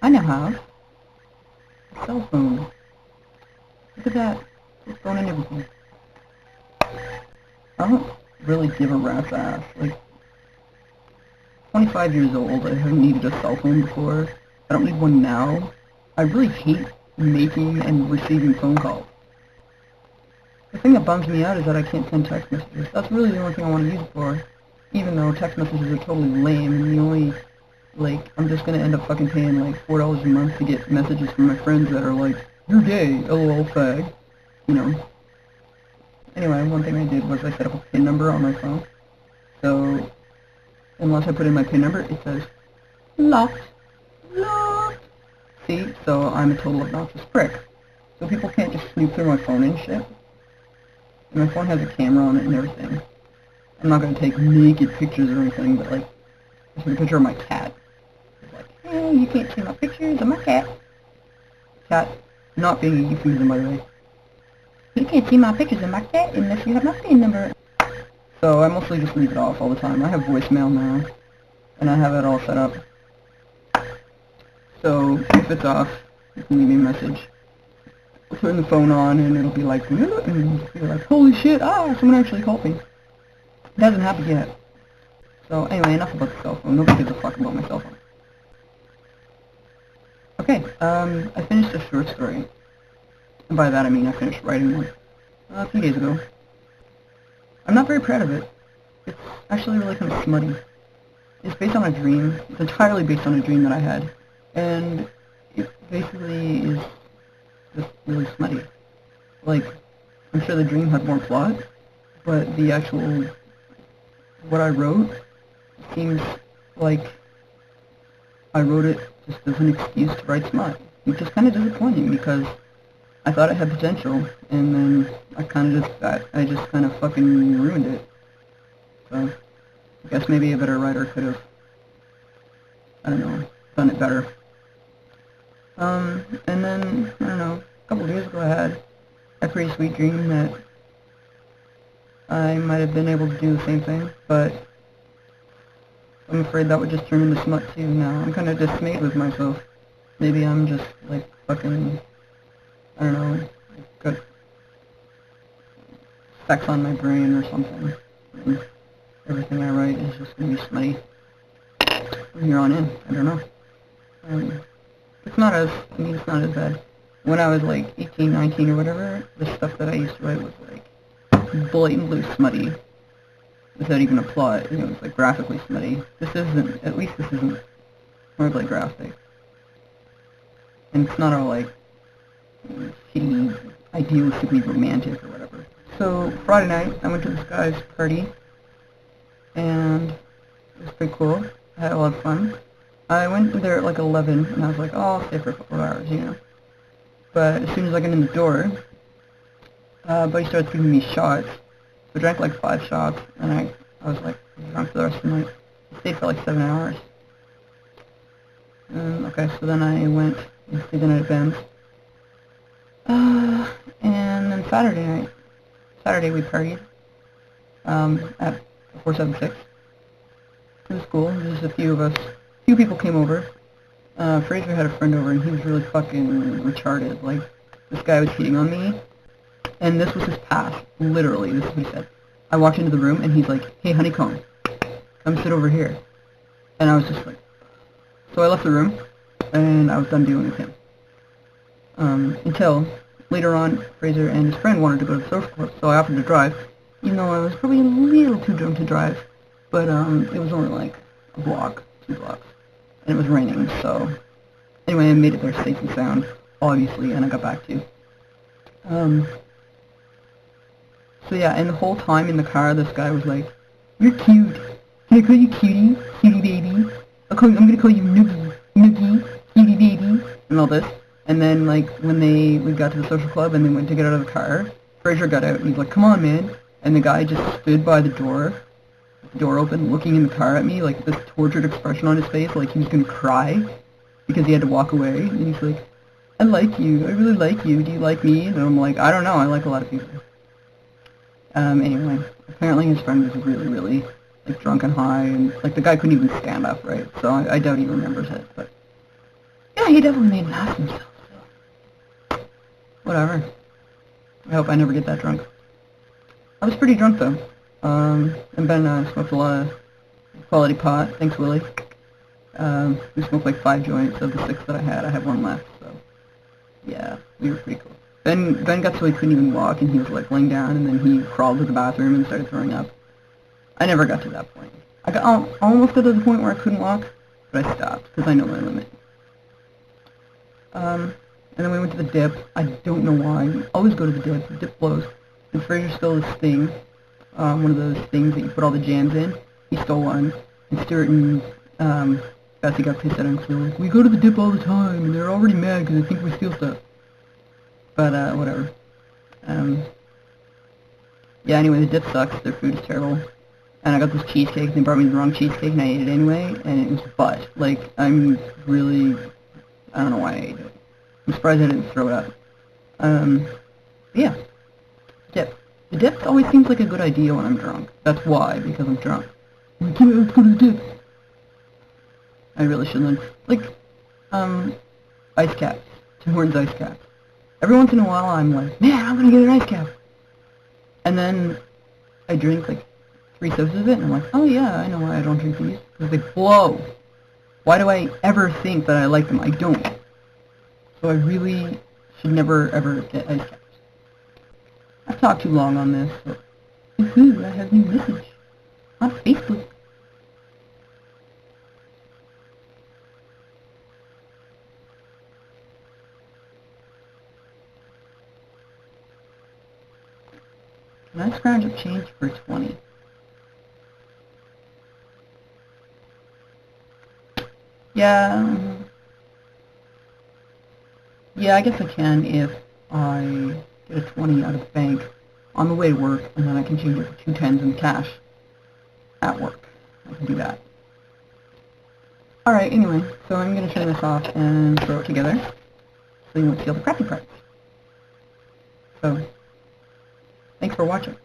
I now have a cell phone. Look at that. It's phone and everything. I don't really give a rat's ass. Like, 25 years old, I haven't needed a cell phone before. I don't need one now. I really hate making and receiving phone calls. The thing that bums me out is that I can't send text messages. That's really the only thing I want to use it for. Even though text messages are totally lame, and the only, like, I'm just gonna end up fucking paying like $4 a month to get messages from my friends that are like, "You're gay, lol fag," you know. Anyway, one thing I did was I set up a PIN number on my phone. So, unless I put in my PIN number, it says, locked, locked. See, so I'm a total obnoxious prick. So people can't just snoop through my phone and shit. And my phone has a camera on it and everything. I'm not going to take naked pictures or anything, but like, just a picture of my cat. It's like, hey, you can't see my pictures of my cat. Cat, not being a euphemism, by the way. You can't see my pictures of my cat unless you have my PIN number. So I mostly just leave it off all the time. I have voicemail now, and I have it all set up. So if it's off, you can leave me a message. I'll turn the phone on, and it'll be like, and you're like, holy shit, someone actually called me. It hasn't happened yet. So anyway, enough about the cell phone. Nobody gives a fuck about my cell phone. Okay, I finished a short story. And by that I mean I finished writing one a few days ago. I'm not very proud of it. It's actually really kind of smutty. It's based on a dream. It's entirely based on a dream that I had. And it basically is just really smutty. Like, I'm sure the dream had more plot, but the actual, what I wrote, seems like I wrote it just as an excuse to write smut. Which is kind of disappointing because I thought it had potential, and then I just kind of fucking ruined it. So, I guess maybe a better writer could have, I don't know, done it better. And then, I don't know, a couple of years ago I had a pretty sweet dream that I might have been able to do the same thing, but I'm afraid that would just turn into smut too now. I'm kind of dismayed with myself. Maybe I'm just, like, fucking, I don't know, got sex on my brain or something. And everything I write is just going to be smutty from here on in. I don't know. It's not as bad. When I was like 18, 19 or whatever, the stuff that I used to write was like blatantly smutty. Without even a plot, you know, it's like graphically smutty. At least this isn't horribly graphic. And it's not all like shitty, idealistically romantic or whatever. So Friday night, I went to this guy's party, and it was pretty cool. I had a lot of fun. I went there at like 11, and I was like, oh, I'll stay for a couple of hours, you know. But as soon as I got in the door, buddy started giving me shots. So I drank like 5 shots, and I was like drunk for the rest of the night. I stayed for like 7 hours. Okay, so then I went and stayed the night at Ben's. And then Saturday we partied at 476. It was cool. There was a few of us. A few people came over. Fraser had a friend over, and he was really fucking retarded. Like, this guy was hitting on me, and this was his pass. Literally, this is what he said. I walked into the room, and he's like, hey, honeycomb, come sit over here. And I was just like, so I left the room, and I was done dealing with him. Until later on, Fraser and his friend wanted to go to the social club, so I offered to drive, even though I was probably a little too drunk to drive. But it was only like a block, 2 blocks, and it was raining, so anyway, I made it there safe and sound, obviously, and I got back to. So yeah, and the whole time in the car, this guy was like, you're cute. Can I call you cutie? Cutie baby? I'm gonna call you noogie. Noogie. Cutie baby. And all this. And then, like, when we got to the social club and they went to get out of the car, Fraser got out and he's like, come on, man. And the guy just stood by the door open, looking in the car at me, like, this tortured expression on his face, like he was gonna cry because he had to walk away. And he's like, I like you. I really like you. Do you like me? And I'm like, I don't know. I like a lot of people. Anyway, apparently his friend was really, really, like, drunk and high, and, like, the guy couldn't even stand up, right? So I doubt he remembers it, but, yeah, he he definitely made an ass of himself. So. Whatever. I hope I never get that drunk. I was pretty drunk though. And Ben smoked a lot of quality pot. Thanks, Willie. We smoked like 5 joints of the 6 that I had 1 left, so yeah, we were pretty cool. Ben got so he couldn't even walk, and he was like laying down, and then he crawled to the bathroom and started throwing up. I never got to that point. I almost got to the point where I couldn't walk, but I stopped because I know my limit. And then we went to the dip. I don't know why. We always go to the dip. The dip blows. And Fraser stole this thing, one of those things that you put all the jams in. He stole one, and Stuart and Bessie got pissed at him, so like, we go to the dip all the time, and they're already mad because they think we steal stuff. But, whatever. Yeah, anyway, the dip sucks. Their food is terrible. And I got this cheesecake, they brought me the wrong cheesecake, and I ate it anyway, and it was butt. Like, I'm really... I don't know why I ate it. I'm surprised I didn't throw it up. Yeah. Dip. The dip always seems like a good idea when I'm drunk. That's why, because I'm drunk. Let's go to the dip. I really shouldn't. Like, ice caps. Tim Hortons ice caps. Every once in a while I'm like, man, I'm gonna get an ice cap. And then I drink like 3 sips of it, and I'm like, oh yeah, I know why I don't drink these. Because they blow. Why do I ever think that I like them? I don't. So I really should never ever get ice caps. I've talked too long on this, but woohoo, I have a new message on Facebook. Can I scrounge up change for 20? Yeah, I guess I can if I get a 20 out of the bank on the way to work, and then I can change it for 2 10s in cash at work. I can do that. Alright, anyway, so I'm going to turn this off and throw it together so you won't see all the crappy parts. So, thanks for watching.